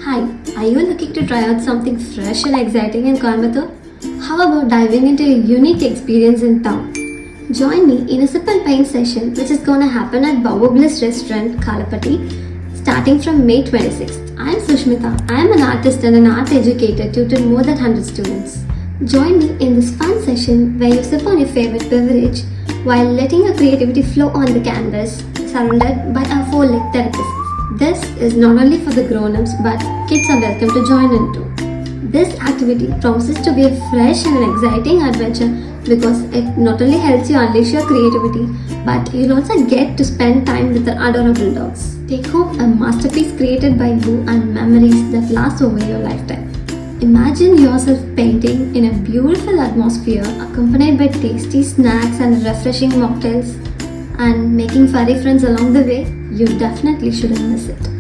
Hi, are you looking to try out something fresh and exciting in Coimbatore? How about diving into a unique experience in town? Join me in a sip and paint session which is gonna happen at Bliss restaurant, Kalapatti, starting from May 26th. I am Sushmita. I am an artist and an art educator tutoring more than 100 students. Join me in this fun session where you sip on your favorite beverage while letting your creativity flow on the canvas, surrounded by our four-leg therapists. This is not only for the grown-ups but kids are welcome to join in too. This activity promises to be a fresh and an exciting adventure because it not only helps you unleash your creativity but you'll also get to spend time with the adorable dogs. Take home a masterpiece created by you and memories that last over your lifetime. Imagine yourself painting in a beautiful atmosphere accompanied by tasty snacks and refreshing mocktails and making furry friends along the way. You definitely shouldn't miss it.